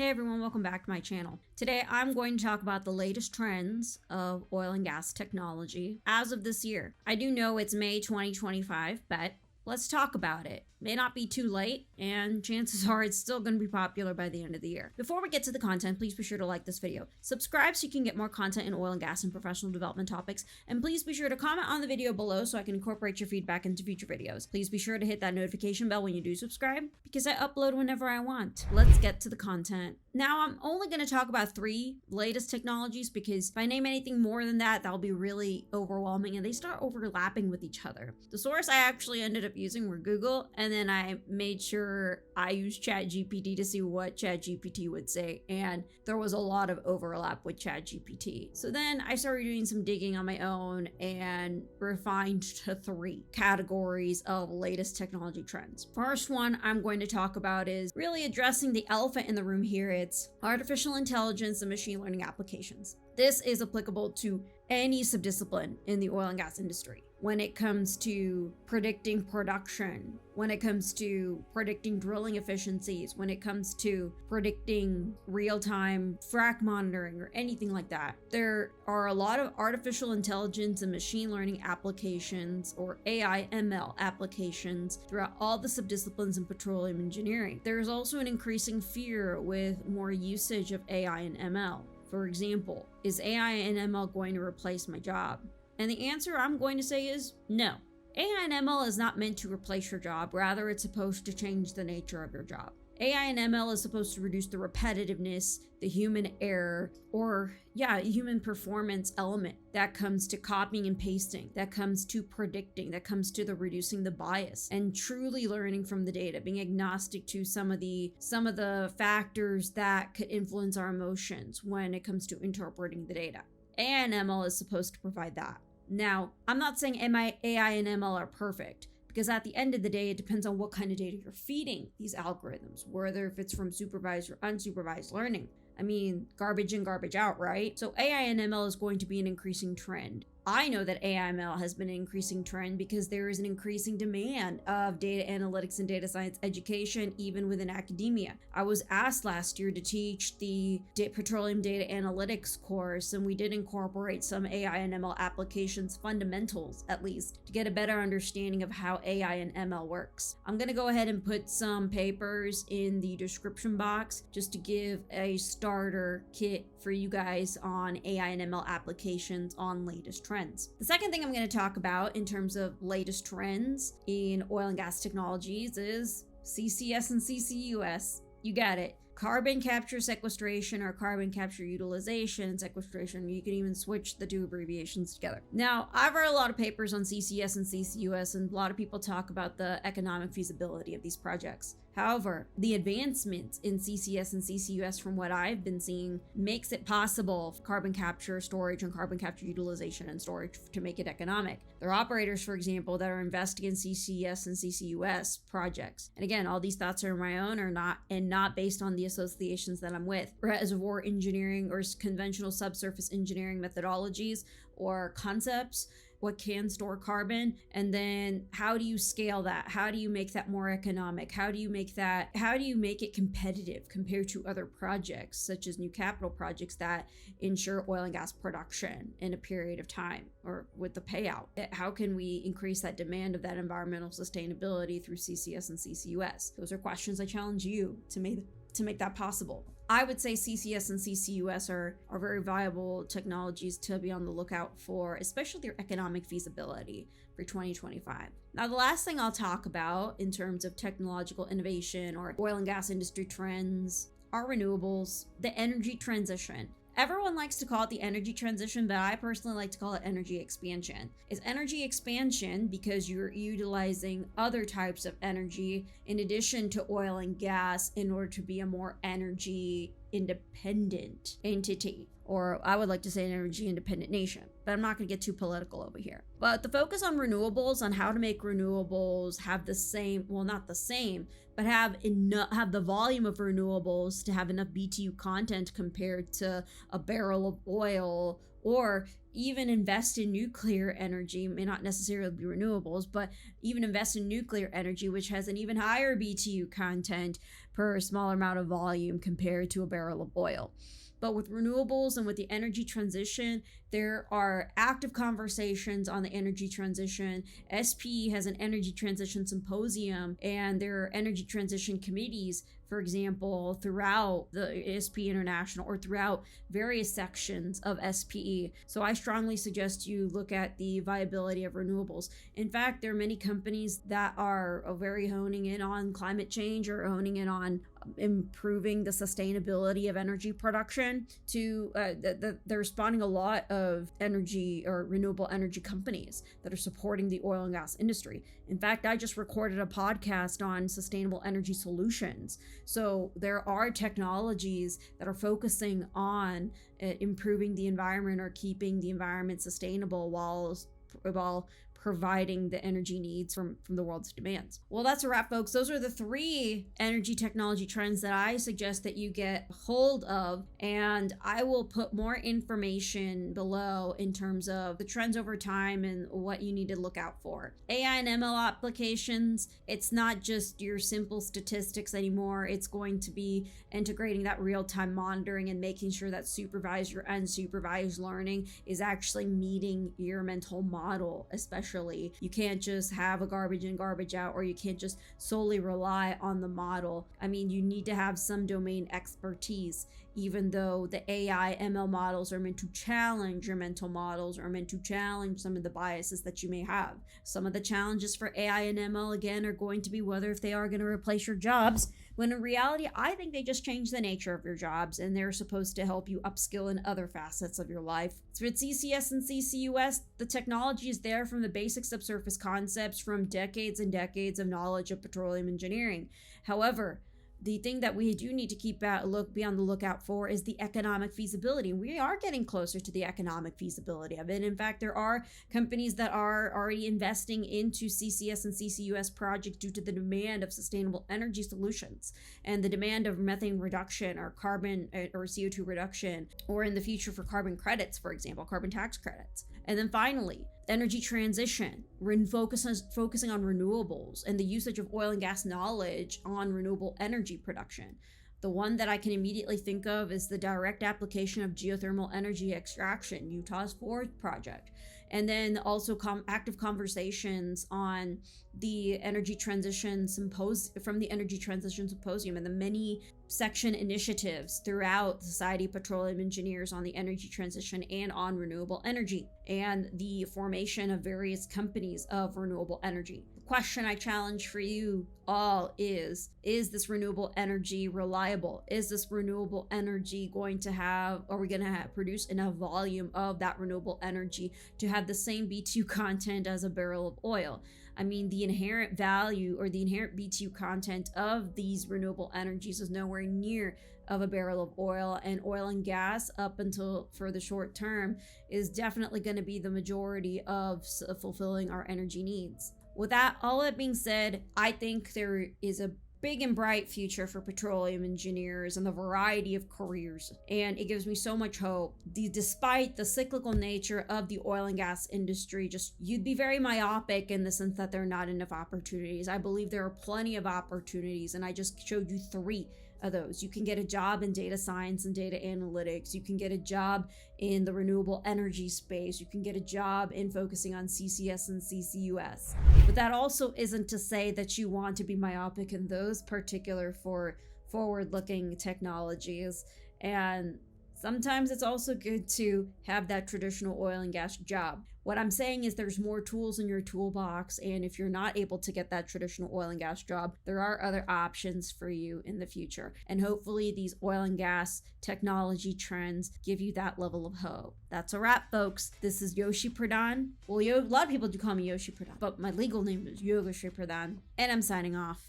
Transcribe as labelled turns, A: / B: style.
A: Hey everyone, welcome back to my channel. Today I'm going to talk about the latest trends of oil and gas technology as of this year. I do know it's May 2025, but let's talk about it. May not be too late, and chances are it's still going to be popular by the end of the year. Before we get to the content, please be sure to like this video. Subscribe so you can get more content in oil and gas and professional development topics, and please be sure to comment on the video below so I can incorporate your feedback into future videos. Please be sure to hit that notification bell when you do subscribe, because I upload whenever I want. Let's get to the content. Now, I'm only going to talk about 3 latest technologies because if I name anything more than that, that'll be really overwhelming and they start overlapping with each other. The source I actually ended up using were Google, and then I made sure I used ChatGPT to see what ChatGPT would say, and there was a lot of overlap with ChatGPT. So then I started doing some digging on my own and refined to 3 categories of latest technology trends. First one I'm going to talk about is really addressing the elephant in the room here. It's artificial intelligence and machine learning applications. This is applicable to any subdiscipline in the oil and gas industry. When it comes to predicting production, when it comes to predicting drilling efficiencies, when it comes to predicting real-time frac monitoring or anything like that. There are a lot of artificial intelligence and machine learning applications, or AI ML applications, throughout all the subdisciplines in petroleum engineering. There is also an increasing fear with more usage of AI and ML. For example, is AI and ML going to replace my job? And the answer I'm going to say is no. AI and ML is not meant to replace your job, rather it's supposed to change the nature of your job. AI and ML is supposed to reduce the repetitiveness, the human error, or human performance element that comes to copying and pasting, that comes to predicting, that comes to the reducing the bias and truly learning from the data, being agnostic to some of the factors that could influence our emotions when it comes to interpreting the data. AI and ML is supposed to provide that. Now, I'm not saying AI and ML are perfect, because at the end of the day, it depends on what kind of data you're feeding these algorithms, whether if it's from supervised or unsupervised learning. I mean, garbage in, garbage out, right? So AI and ML is going to be an increasing trend. I know that AI ML has been an increasing trend because there is an increasing demand of data analytics and data science education, even within academia. I was asked last year to teach the petroleum data analytics course, and we did incorporate some AI and ML applications, fundamentals at least, to get a better understanding of how AI and ML works. I'm going to go ahead and put some papers in the description box just to give a starter kit for you guys on AI and ML applications on latest trends. The second thing I'm going to talk about in terms of latest trends in oil and gas technologies is CCS and CCUs. You got it. Carbon capture sequestration, or carbon capture utilization and sequestration. You can even switch the 2 abbreviations together. Now, I've read a lot of papers on CCS and CCUS, and a lot of people talk about the economic feasibility of these projects. However, the advancements in CCS and CCUS, from what I've been seeing, makes it possible for carbon capture, storage, and carbon capture utilization and storage to make it economic. There are operators, for example, that are investing in CCS and CCUS projects. And again, all these thoughts are my own, or not based on the associations that I'm with. Reservoir engineering or conventional subsurface engineering methodologies or concepts. What can store carbon, and then how do you scale that? How do you make that more economic? How do you make it competitive compared to other projects, such as new capital projects that ensure oil and gas production in a period of time, or with the payout? How can we increase that demand of that environmental sustainability through CCS and CCUS? Those are questions I challenge you to make that possible. I would say CCS and CCUS are very viable technologies to be on the lookout for, especially their economic feasibility for 2025. Now, the last thing I'll talk about in terms of technological innovation or oil and gas industry trends are renewables, the energy transition. Everyone likes to call it the energy transition, but I personally like to call it energy expansion. It's energy expansion because you're utilizing other types of energy in addition to oil and gas in order to be a more energy independent entity. Or I would like to say an energy independent nation, but I'm not going to get too political over here. But the focus on renewables, on how to make renewables have the same, well, not the same, but have the volume of renewables to have enough BTU content compared to a barrel of oil, or even invest in nuclear energy, may not necessarily be renewables, but even invest in nuclear energy, which has an even higher BTU content, per smaller amount of volume compared to a barrel of oil. But with renewables and with the energy transition, there are active conversations on the energy transition. SPE has an energy transition symposium, and there are energy transition committees, for example, throughout the SPE International or throughout various sections of SPE. So I strongly suggest you look at the viability of renewables. In fact, there are many companies that are very honing in on climate change or honing in on improving the sustainability of energy production. They're responding a lot of energy or renewable energy companies that are supporting the oil and gas industry. In fact, I just recorded a podcast on sustainable energy solutions. So there are technologies that are focusing on improving the environment or keeping the environment sustainable while providing the energy needs from the world's demands. Well, that's a wrap, folks. Those are the 3 energy technology trends that I suggest that you get hold of, and I will put more information below in terms of the trends over time and what you need to look out for. AI and ML applications, it's not just your simple statistics anymore. It's going to be integrating that real-time monitoring and making sure that supervised or unsupervised learning is actually meeting your mental model, especially. You can't just have a garbage in, garbage out, or you can't just solely rely on the model. I mean, you need to have some domain expertise, even though the AI ML models are meant to challenge your mental models or meant to challenge some of the biases that you may have. Some of the challenges for AI and ML, again, are going to be whether if they are going to replace your jobs, when in reality, I think they just change the nature of your jobs, and they're supposed to help you upskill in other facets of your life. So with CCS and CCUS, the technology is there from the basic subsurface concepts from decades and decades of knowledge of petroleum engineering. However, the thing that we do need to be on the lookout for is the economic feasibility. We are getting closer to the economic feasibility of it. In fact, there are companies that are already investing into CCS and CCUS projects due to the demand of sustainable energy solutions and the demand of methane reduction or carbon or CO2 reduction, or in the future for carbon credits, for example, carbon tax credits. And then finally, energy transition, focusing on renewables and the usage of oil and gas knowledge on renewable energy production. The one that I can immediately think of is the direct application of geothermal energy extraction, Utah's Ford project. And then also active conversations on the energy transition from the energy transition symposium and the many section initiatives throughout the Society of Petroleum Engineers on the energy transition and on renewable energy, and the formation of various companies of renewable energy. The question I challenge for you all is this renewable energy reliable? Is this renewable energy are we going to produce enough volume of that renewable energy to have the same BTU content as a barrel of oil? I mean, the inherent value or the inherent BTU content of these renewable energies is nowhere near of a barrel of oil, and oil and gas up until for the short term is definitely going to be the majority of fulfilling our energy needs. With that, all that being said, I think there is a big and bright future for petroleum engineers and the variety of careers, and it gives me so much hope. Despite the cyclical nature of the oil and gas industry, you'd be very myopic in the sense that there are not enough opportunities. I believe there are plenty of opportunities, and I just showed you 3 of those. You can get a job in data science and data analytics. You can get a job in the renewable energy space. You can get a job in focusing on CCS and CCUS. But that also isn't to say that you want to be myopic in those particular forward-looking technologies. And sometimes it's also good to have that traditional oil and gas job. What I'm saying is there's more tools in your toolbox, and if you're not able to get that traditional oil and gas job, there are other options for you in the future. And hopefully these oil and gas technology trends give you that level of hope. That's a wrap, folks. This is Yoshi Pradhan. Well, a lot of people do call me Yoshi Pradhan, but my legal name is Yogesh Pradhan, and I'm signing off.